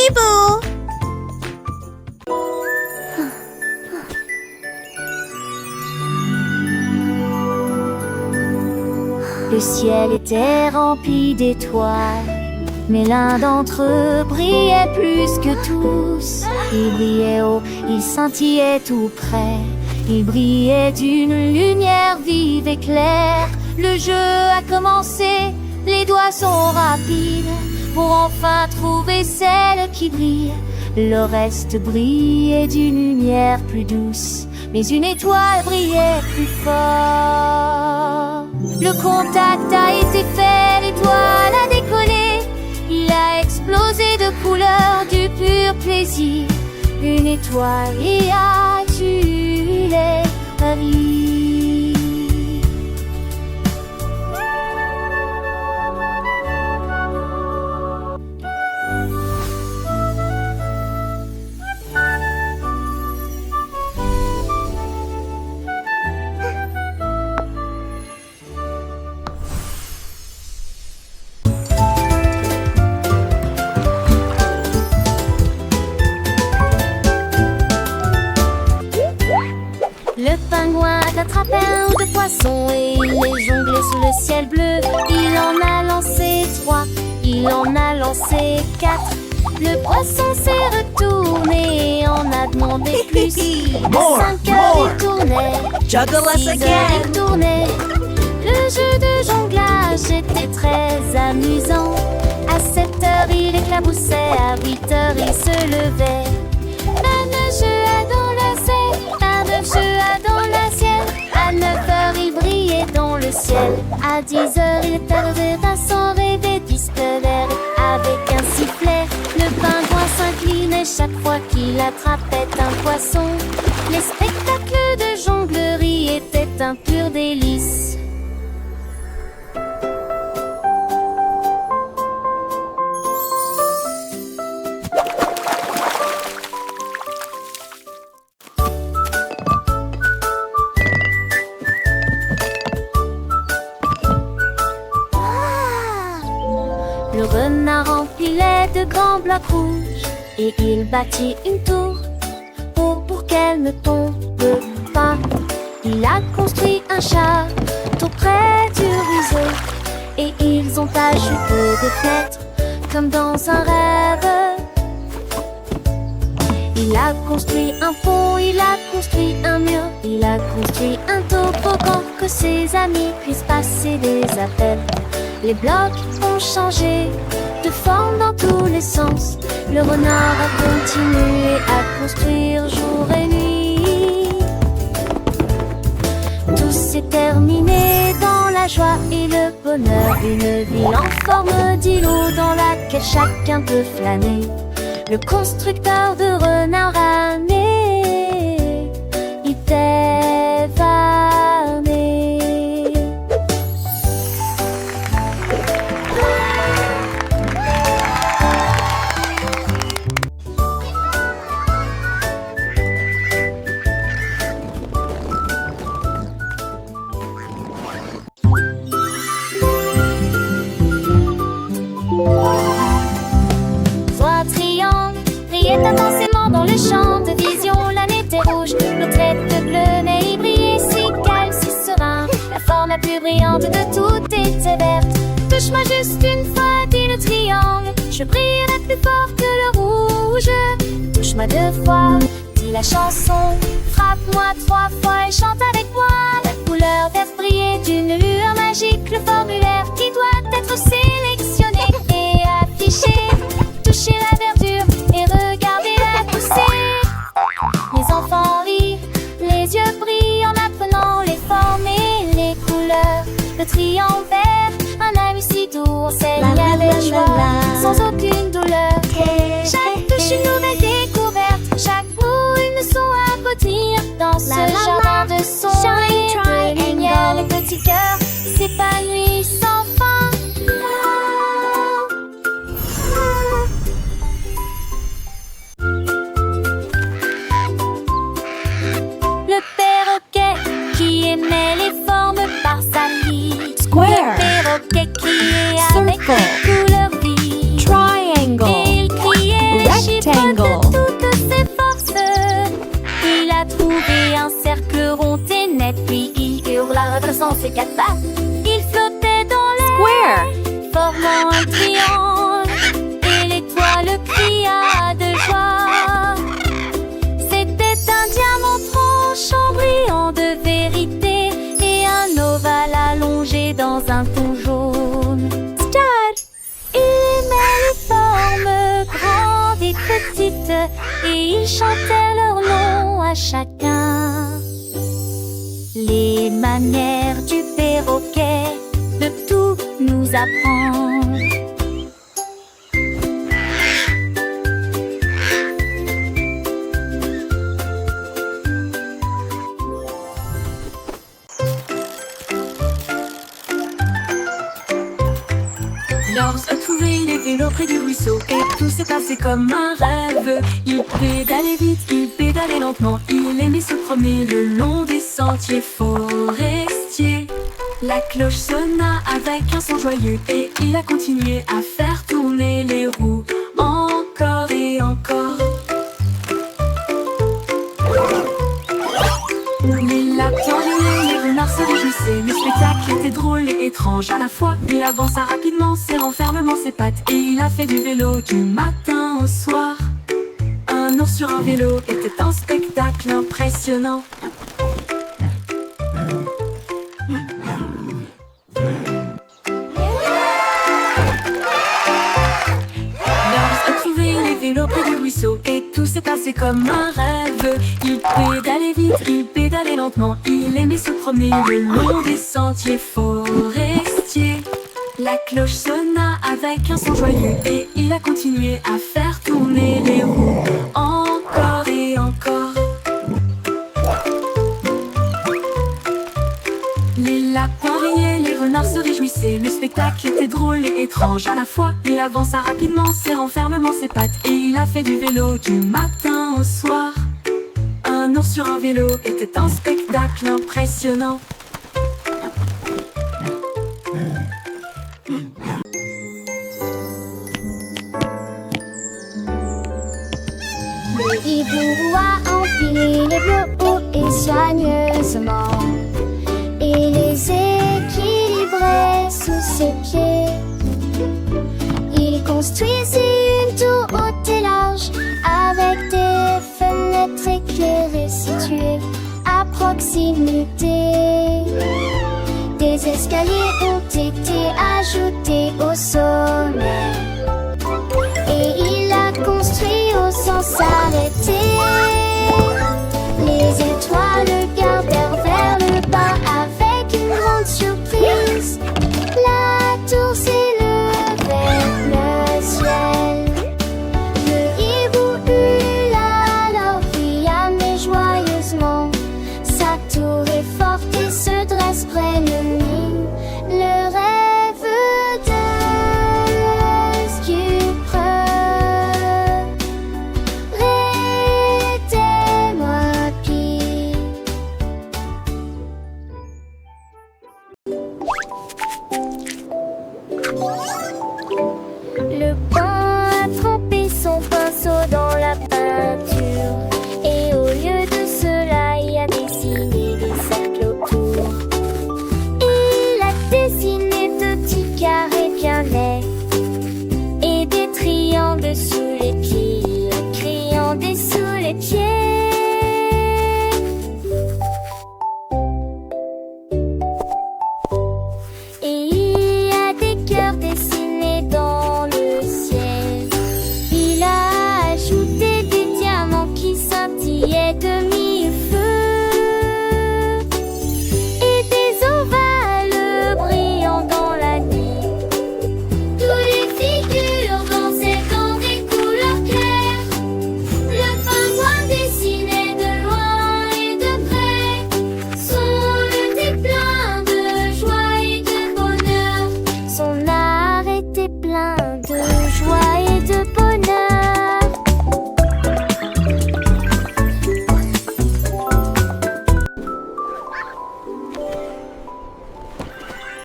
Peekaboo! Le ciel était rempli d'étoiles, mais l'un d'entre eux brillait plus que tous. Il brillait haut, il scintillait tout près, il brillait d'une lumière vive et claire. Le jeu a commencé, les doigts sont rapides pour enfin trouver celle qui brille. Le reste brillait d'une lumière plus douce, mais une étoile brillait plus fort. Le contact a été fait, l'étoile a décollé. Il a explosé de couleurs, du pur plaisir. Une étoile y a tué les paris. Le pingouin attrapait un ou deux poissons et il les jonglait sous le ciel bleu. Il en a lancé 3, il en a lancé 4. Le poisson s'est retourné et en a demandé plus. À 5 heures il tournait, Juggle us 6 heures again! il tournait. Le jeu de jonglage était très amusant. À 7 heures il éclaboussait, à 8 heures il se levait. Un jeu à dans le ciel, un jeu à dans le ciel. À 9 heures il brillait dans le ciel. À 10 heures il tardait à son rêve disparaît avec un sifflet. Le pingouin s'inclinait chaque fois qu'il attrapait un poisson. Les spectacles de jonglerie étaient un pur délice. Le renard empilait de grands blocs rouges et il bâtit une tour pour qu'elle ne tombe pas. Il a construit un château près du ruisseau et ils ont ajouté des fenêtres comme dans un rêve. Il a construit un pont, il a construit un mur, il a construit un toboggan que ses amis puissent passer des appels. Les blocs ont changé de forme dans tous les sens. Le renard a continué à construire jour et nuit. Tout s'est terminé dans la joie et le bonheur. Une ville en forme d'îlot dans laquelle chacun peut flâner. Le constructeur de renard a né, il était varné. Soit triangle, brillait intensément dans le champ de vision. L'âne était rouge, l'autre était bleu, mais il brillait si calme, si serein. La forme la plus brillante de toutes était verte. Touche-moi juste une fois, dit le triangle, je brillerai plus fort que le rouge. Touche-moi 2 fois, dit la chanson, frappe-moi 3 fois et chante avec moi. La couleur verte brillait d'une lueur magique, le formulaire qui doit être sélectionné et affiché. Touchez la verdure et regardez-la pousser. Les enfants rient, les yeux brillent en apprenant les formes et les couleurs. Le triangle vert, un ami si doux, enseigne avec joie, sans aucune douleur. Chaque touche une nouvelle découverte, chaque bout une leçon à redire. Dans ce jardin de son et de lumière, le petit cœur s'épanouit sans fin. Le perroquet qui aimait les formes par salive. Square. Le perroquet criait avec Circle. les couleurs vives. Triangle. Et il criait quatre pattes. Il flottait dans l'air, formant un triangle, et l'étoile cria de joie. C'était un diamant tranchant, brillant de vérité, et un ovale allongé dans un fond jaune. Stud! Il aimait les formes grandes et petites, et il chantait leur nom à chacun. Les manières du perroquet de tout nous apprend. Lors a trouvé les vélos près du ruisseau, et tout s'est passé comme un rêve. Il pédalait vite, il pédalait lentement, il aimait se promener le long des sentiers forestiers. La cloche sonna avec un son joyeux, et il a continué à faire tourner les roues encore et encore. Les lapins riaient, les renards se réjouissaient. Le spectacle était drôle et étrange à la fois. Il avança rapidement, serrant fermement ses pattes, et il a fait du vélo du matin au soir. Un ours sur un vélo était un spectacle impressionnant. Lors a trouvé les vélos près du ruisseau, et tout s'est passé comme un rêve. Il pédalait vite, il pédalait lentement, il aimait se promener le long des sentiers forestiers. La cloche sonna avec un son joyeux, et il a continué à faire tourner les roues encore et encore. Les lapins riaient, les renards se réjouissaient. Le spectacle était drôle et étrange à la fois. Il avança rapidement, serrant fermement ses pattes, et il a fait du vélo du matin au soir. Un ours sur un vélo était un spectacle impressionnant. Le hibou a empilé les bleus et soigneusement, et les équilibrait sous ses pieds. Il construisit